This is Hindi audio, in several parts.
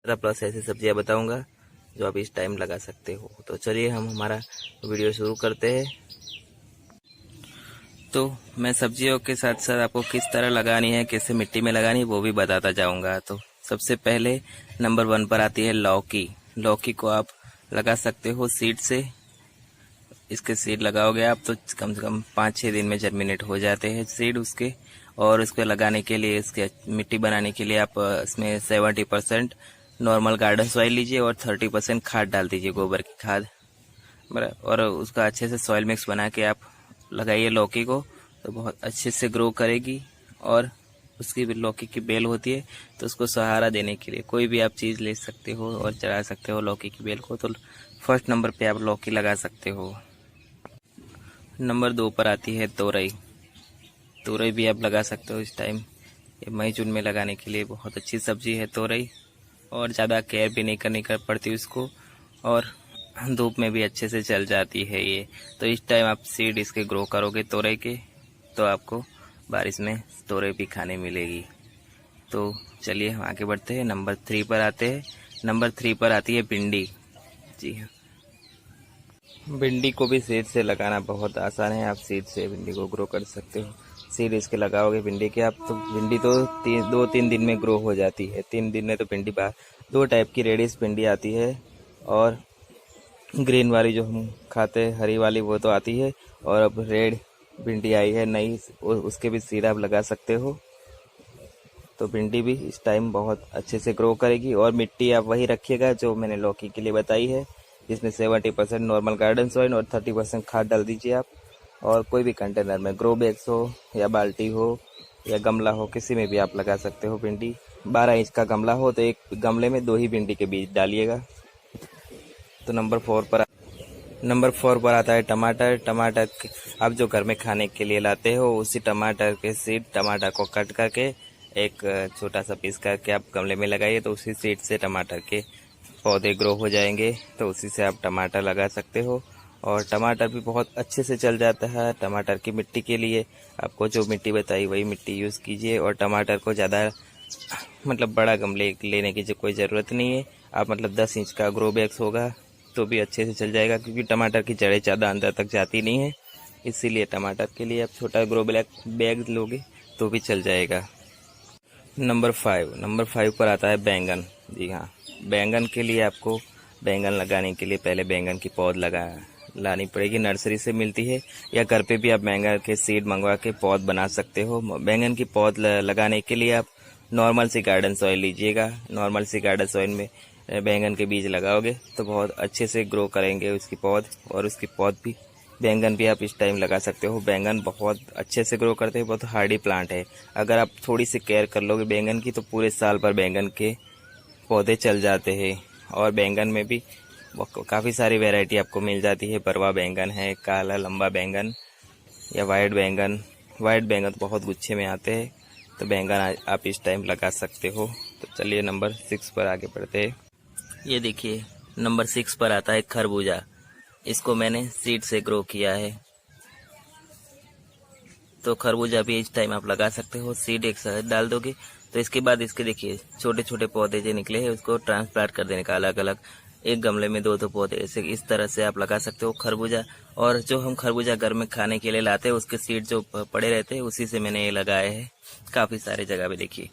प्लस ऐसी सब्जियां बताऊंगा जो आप इस टाइम लगा सकते हो। तो चलिए हम हमारा वीडियो शुरू करते हैं। तो मैं सब्जियों के साथ साथ आपको किस तरह लगानी है, कैसे मिट्टी में लगानी है वो भी बताता जाऊंगा। तो सबसे पहले नंबर 1 पर आती है लौकी। लौकी को आप लगा सकते हो सीड से। इसके सीड लगाओगे आप तो कम से कम 5-6 दिन में जर्मिनेट हो जाते हैं सीड उसके। और इसको लगाने के लिए, इसके मिट्टी बनाने के लिए आप इसमें 70% नॉर्मल गार्डन सॉइल लीजिए और 30% खाद डाल दीजिए, गोबर की खाद। बराबर। और उसका अच्छे से सॉइल मिक्स बना के आप लगाइए लौकी को, तो बहुत अच्छे से ग्रो करेगी। और उसकी लौकी की बेल होती है तो उसको सहारा देने के लिए कोई भी आप चीज़ ले सकते हो और चढ़ा सकते हो लौकी की बेल को। तो फर्स्ट नंबर पे आप लौकी लगा सकते हो। नंबर 2 पर आती है तोरई। तोरई भी आप लगा सकते हो इस टाइम। ये मई जून में लगाने के लिए बहुत अच्छी सब्जी है तोरई, और ज़्यादा केयर भी नहीं करनी पड़ती उसको, और धूप में भी अच्छे से चल जाती है ये। तो इस टाइम आप सीड इसके ग्रो करोगे तोरई के, तो आपको बारिश में तोरई भी खाने मिलेगी। तो चलिए हम आगे बढ़ते हैं, नंबर 3 पर आते हैं। नंबर 3 पर आती है भिंडी। जी हाँ, भिंडी को भी सीड से लगाना बहुत आसान है। आप सीड से भिंडी को ग्रो कर सकते हो। सीड इसके लगाओगे भिंडी के आप, तो भिंडी तो 2-3 दिन में ग्रो हो जाती है। 3 दिन में तो भिंडी बाहर, 2 टाइप की रेडिश भिंडी आती है, और ग्रीन वाली जो हम खाते हैं हरी वाली वो तो आती है, और अब रेड भिंडी आई है नई, उसके भी सीड आप लगा सकते हो। तो भिंडी भी इस टाइम बहुत अच्छे से ग्रो करेगी। और मिट्टी आप वही रखिएगा जो मैंने लौकी के लिए बताई है, जिसमें 70% नॉर्मल गार्डन सॉइल और 30% खाद डाल दीजिए आप। और कोई भी कंटेनर में, ग्रो बैग्स हो या बाल्टी हो या गमला हो, किसी में भी आप लगा सकते हो भिंडी। 12 इंच का गमला हो तो एक गमले में 2 ही भिंडी के बीज डालिएगा। तो नंबर 4 पर आता है टमाटर। टमाटर आप जो घर में खाने के लिए लाते हो उसी टमाटर के सीड, टमाटर को कट करके एक छोटा सा पीस करके आप गमले में लगाइए, तो उसी सीड से टमाटर के पौधे ग्रो हो जाएंगे। तो उसी से आप टमाटर लगा सकते हो, और टमाटर भी बहुत अच्छे से चल जाता है। टमाटर की मिट्टी के लिए आपको जो मिट्टी बताई वही मिट्टी यूज़ कीजिए। और टमाटर को ज़्यादा बड़ा गमले लेने की जो कोई ज़रूरत नहीं है। आप 10 इंच का ग्रो बैग्स होगा तो भी अच्छे से चल जाएगा, क्योंकि टमाटर की जड़ें ज़्यादा अंदर तक जाती नहीं है। इसीलिए टमाटर के लिए आप छोटा ग्रो बैग लोगे तो भी चल जाएगा। नंबर 5 पर आता है बैंगन। जी हाँ, बैंगन के लिए आपको बैंगन लगाने के लिए पहले बैंगन की पौध लानी पड़ेगी, नर्सरी से मिलती है, या घर पे भी आप बैंगन के सीड मंगवा के पौध बना सकते हो। बैंगन की पौध लगाने के लिए आप नॉर्मल सी गार्डन सॉइल लीजिएगा। नॉर्मल सी गार्डन सॉइल में बैंगन के बीज लगाओगे तो बहुत अच्छे से ग्रो करेंगे उसकी पौध। और उसकी पौध भी, बैंगन भी आप इस टाइम लगा सकते हो। बैंगन बहुत अच्छे से ग्रो करते हैं, बहुत हार्डी प्लांट है। अगर आप थोड़ी सी केयर कर लोगे बैंगन की तो पूरे साल भर बैंगन के पौधे चल जाते हैं। और बैंगन में भी काफ़ी सारी वैरायटी आपको मिल जाती है। बरवा बैंगन है, काला लंबा बैंगन, या वाइट बैंगन। वाइट बैंगन तो बहुत गुच्छे में आते हैं, तो बैंगन आप इस टाइम लगा सकते हो। तो चलिए नंबर 6 पर आगे बढ़ते हैं। ये देखिए, नंबर 6 पर आता है खरबूजा। इसको मैंने सीड से ग्रो किया है। तो खरबूजा भी इस टाइम आप लगा सकते हो। सीड एक साथ डाल दोगे तो इसके बाद इसके देखिए छोटे छोटे पौधे जो निकले हैं उसको ट्रांसप्लांट कर देने का, अलग अलग एक गमले में 2-2 पौधे, ऐसे इस तरह से आप लगा सकते हो खरबूजा। और जो हम खरबूजा घर में खाने के लिए लाते हैं उसके सीड जो पड़े रहते हैं उसी से मैंने ये लगाए हैं काफ़ी सारे जगह पे। देखिए,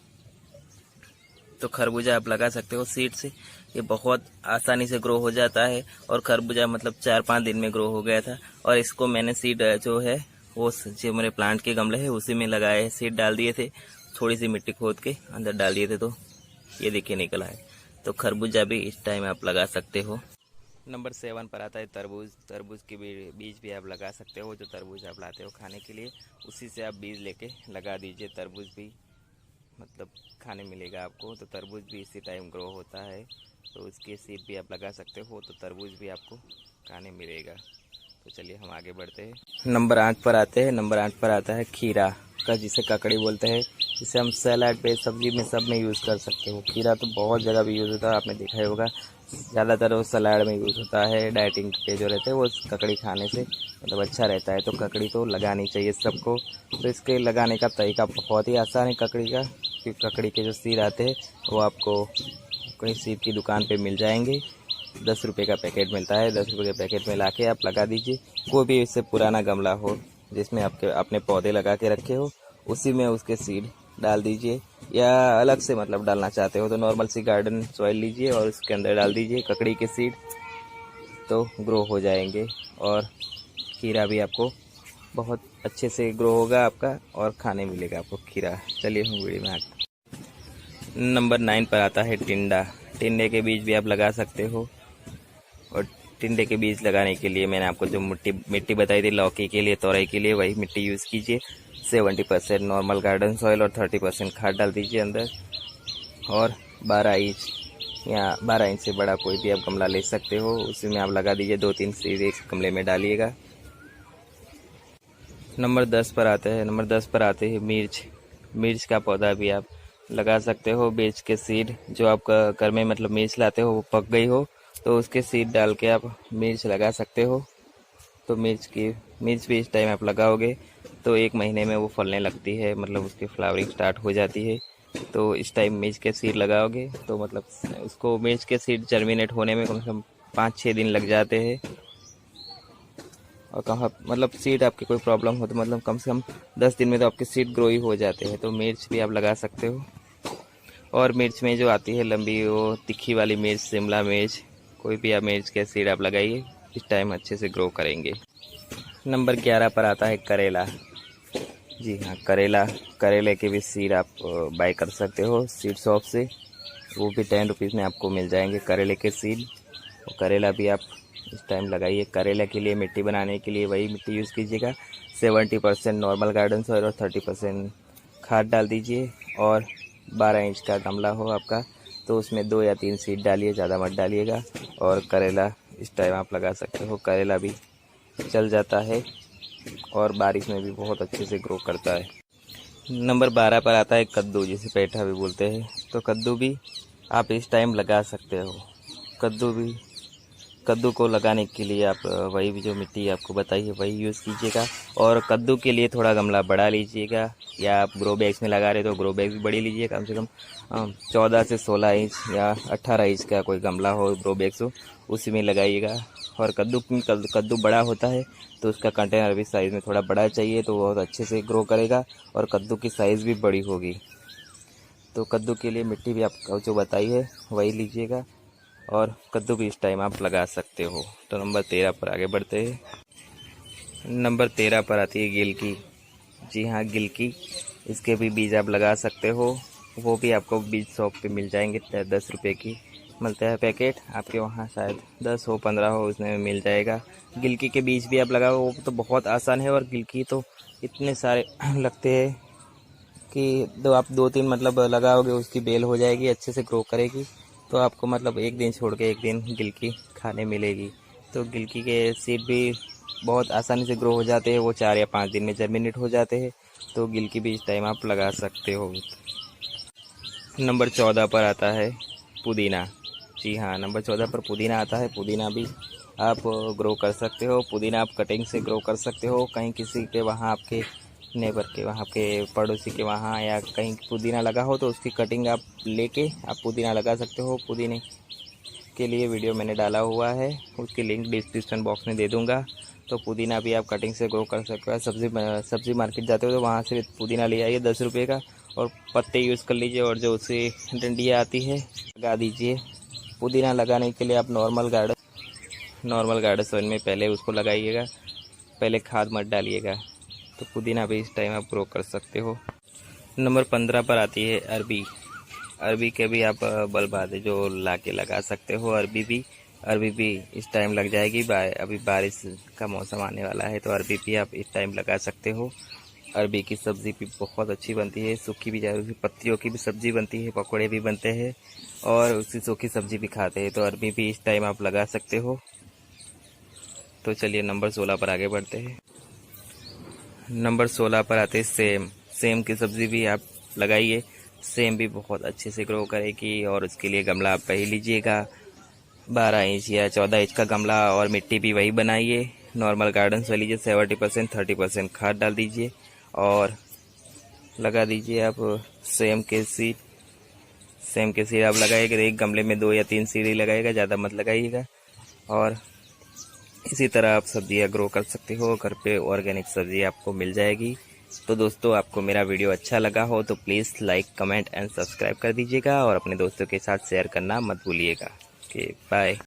तो खरबूजा आप लगा सकते हो सीड से। ये बहुत आसानी से ग्रो हो जाता है, और खरबूजा 4-5 दिन में ग्रो हो गया था। और इसको मैंने सीड जो है वो जो मेरे प्लांट के गमले है उसी में लगाए हैं, सीड डाल दिए थे, थोड़ी सी मिट्टी खोद के अंदर डाल दिए थे, तो ये देखिए निकला है। तो खरबूजा भी इस टाइम आप लगा सकते हो। नंबर 7 पर आता है तरबूज। तरबूज के बीज भी आप लगा सकते हो। जो तरबूज आप लाते हो खाने के लिए उसी से आप बीज लेके लगा दीजिए। तरबूज भी खाने मिलेगा आपको। तो तरबूज भी इसी टाइम ग्रो होता है, तो उसके सीड भी आप लगा सकते हो, तो तरबूज भी आपको खाने मिलेगा। तो चलिए हम आगे बढ़ते हैं। नंबर 8 पर आते हैं। नंबर 8 पर आता है खीरा का, जिसे ककड़ी बोलते हैं। जिसे हम सैलाड पे, सब्जी में, सब में यूज़ कर सकते हो। खीरा तो बहुत जगह भी यूज़ होता है, आपने देखा ही होगा। ज़्यादातर वो सलाद में यूज़ होता है। डाइटिंग पे जो रहते हैं वो ककड़ी खाने से अच्छा रहता है। तो ककड़ी तो लगानी चाहिए सबको। तो इसके लगाने का तरीका बहुत ही आसान है ककड़ी का, कि ककड़ी के जो सीड आते हैं वो आपको कहीं सीड की दुकान पे मिल जाएंगे। 10 रुपये का पैकेट मिलता है, 10 रुपये के पैकेट में ला के आप लगा दीजिए। कोई भी इससे पुराना गमला हो जिसमें आपने पौधे लगा के रखे हो, उसी में उसके सीड डाल दीजिए। या अलग से मतलब डालना चाहते हो तो नॉर्मल सी गार्डन सॉइल लीजिए और उसके अंदर डाल दीजिए ककड़ी के सीड, तो ग्रो हो जाएंगे और खीरा भी आपको बहुत अच्छे से ग्रो होगा आपका और खाने मिलेगा आपको खीरा। चलिए हम वीडियो में आगे। नंबर 9 पर आता है टिंडा। टिंडे के बीज भी आप लगा सकते हो। और टिंडे के बीज लगाने के लिए मैंने आपको जो मिट्टी बताई थी लौकी के लिए, तोरई के लिए, वही मिट्टी यूज़ कीजिए। 70% नॉर्मल गार्डन सॉइल और 30% खाद डाल दीजिए अंदर। और 12 इंच या 12 इंच से बड़ा कोई भी आप गमला ले सकते हो, उसी में आप लगा दीजिए। 2-3 सीड एक गमले में डालिएगा। नंबर 10 पर आते हैं। नंबर 10 पर आते हैं मिर्च। मिर्च का पौधा भी आप लगा सकते हो। मिर्च के सीड जो आप घर में मतलब मिर्च लाते हो वो पक गई हो तो उसके सीड डाल के आप मिर्च लगा सकते हो। तो मिर्च भी इस टाइम आप लगाओगे तो 1 महीने में वो फलने लगती है, मतलब उसकी फ्लावरिंग स्टार्ट हो जाती है। तो इस टाइम मिर्च के सीड लगाओगे तो मतलब उसको मिर्च के सीड जर्मिनेट होने में कम से कम 5-6 दिन लग जाते हैं। और कहाँ मतलब सीड आपकी कोई प्रॉब्लम हो तो मतलब कम से कम 10 दिन में तो आपके सीड ग्रो ही हो जाते हैं। तो मिर्च भी आप लगा सकते हो। और मिर्च में जो आती है लंबी वो तीखी वाली मिर्च, शिमला मिर्च, कोई भी आप मिर्च के सीड आप लगाइए, इस टाइम अच्छे से ग्रो करेंगे। नंबर 11 पर आता है करेला। जी हाँ, करेले के भी सीड आप बाय कर सकते हो सीड शॉप से। वो भी 10 रुपीज़ में आपको मिल जाएंगे करेले के सीड। और करेला भी आप इस टाइम लगाइए। करेला के लिए मिट्टी बनाने के लिए वही मिट्टी यूज़ कीजिएगा। 70% नॉर्मल गार्डन सॉइल और 30% खाद डाल दीजिए। और 12 इंच का गमला हो आपका तो उसमें 2 या 3 सीड डालिए, ज़्यादा मत डालिएगा। और करेला इस टाइम आप लगा सकते हो। करेला भी चल जाता है और बारिश में भी बहुत अच्छे से ग्रो करता है। नंबर 12 पर आता है कद्दू, जिसे पेठा भी बोलते हैं। तो कद्दू भी आप इस टाइम लगा सकते हो। कद्दू को लगाने के लिए आप वही भी जो मिट्टी आपको बताई है वही यूज़ कीजिएगा। और कद्दू के लिए थोड़ा गमला बड़ा लीजिएगा, या आप ग्रो बैग्स में लगा रहे तो ग्रो बैग भी बड़ी लीजिए। कम से कम 14 से 16 इंच या 18 इंच का कोई गमला हो, ग्रो बैग्स हो, उसी में लगाइएगा। और कद्दू बड़ा होता है तो उसका कंटेनर भी साइज़ में थोड़ा बड़ा चाहिए, तो बहुत अच्छे से ग्रो करेगा और कद्दू की साइज़ भी बड़ी होगी। तो कद्दू के लिए मिट्टी भी आपको जो बताई है वही लीजिएगा। और कद्दू भी इस टाइम आप लगा सकते हो। तो नंबर 13 पर आगे बढ़ते हैं। नंबर 13 पर आती है गिलकी। जी हाँ, गिलकी, इसके भी बीज आप लगा सकते हो। वो भी आपको बीज शॉप पे मिल जाएंगे। 10 रुपये की मिलता है पैकेट। आपके वहाँ शायद 10 हो 15 हो, उसमें मिल जाएगा। गिलकी के बीज भी आप लगाओ, वो तो बहुत आसान है। और गिलकी तो इतने सारे लगते हैं कि आप 2-3 मतलब लगाओगे उसकी बेल हो जाएगी, अच्छे से ग्रो करेगी। तो आपको मतलब एक दिन छोड़ के एक दिन गिलकी खाने मिलेगी। तो गिलकी के सीड भी बहुत आसानी से ग्रो हो जाते हैं, वो 4 या 5 दिन में जर्मिनेट हो जाते हैं। तो गिलकी भी इस टाइम आप लगा सकते हो। नंबर 14 पर आता है पुदीना। जी हाँ, नंबर 14 पर पुदीना आता है। पुदीना भी आप ग्रो कर सकते हो। पुदीना आप कटिंग से ग्रो कर सकते हो। कहीं किसी के वहाँ, आपके नेबर के वहाँ, के पड़ोसी के वहाँ या कहीं पुदीना लगा हो तो उसकी कटिंग आप लेके आप पुदीना लगा सकते हो। पुदीने के लिए वीडियो मैंने डाला हुआ है, उसकी लिंक डिस्क्रिप्शन बॉक्स में दे दूँगा। तो पुदीना भी आप कटिंग से ग्रो कर सकते हो। सब्ज़ी मार्केट जाते हो तो वहाँ से पुदीना ले आइए 10 रुपये का, और पत्ते यूज़ कर लीजिए। और जो उससे डंडियाँ आती है लगा दीजिए। पुदीना लगाने के लिए आप नॉर्मल गार्डन सॉइल में पहले उसको लगाइएगा, पहले खाद मत डालिएगा। तो पुदीना भी इस टाइम आप ग्रो कर सकते हो। नंबर 15 पर आती है अरबी। अरबी के भी आप बल्ब जो ला के लगा सकते हो। अरबी भी इस टाइम लग जाएगी। अभी बारिश का मौसम आने वाला है तो अरबी भी आप इस टाइम लगा सकते हो। अरबी की सब्ज़ी भी बहुत अच्छी बनती है, सूखी भी जाती है, पत्तियों की भी सब्ज़ी बनती है, पकौड़े भी बनते हैं और उसकी सूखी सब्ज़ी भी खाते हैं। तो अरबी भी इस टाइम आप लगा सकते हो। तो चलिए नंबर 16 पर आगे बढ़ते हैं। नंबर 16 पर आते हैं सेम की सब्ज़ी भी आप लगाइए। सेम भी बहुत अच्छे से ग्रो करेगी। और उसके लिए गमला आप वही लीजिएगा, 12 इंच या 14 इंच का गमला, और मिट्टी भी वही बनाइए। नॉर्मल गार्डन से लीजिए। 70% 30% खाद डाल दीजिए और लगा दीजिए आप सेम के सीड। सेम के सीड आप लगाइएगा, एक गमले में 2 या 3 सीढ़ी लगाइएगा, ज़्यादा मत लगाइएगा। और इसी तरह आप सब्जियां ग्रो कर सकते हो, घर पे ऑर्गेनिक सब्जी आपको मिल जाएगी। तो दोस्तों, आपको मेरा वीडियो अच्छा लगा हो तो please like, comment and subscribe कर दीजिएगा और अपने दोस्तों के साथ शेयर करना मत भूलिएगा। Okay, bye.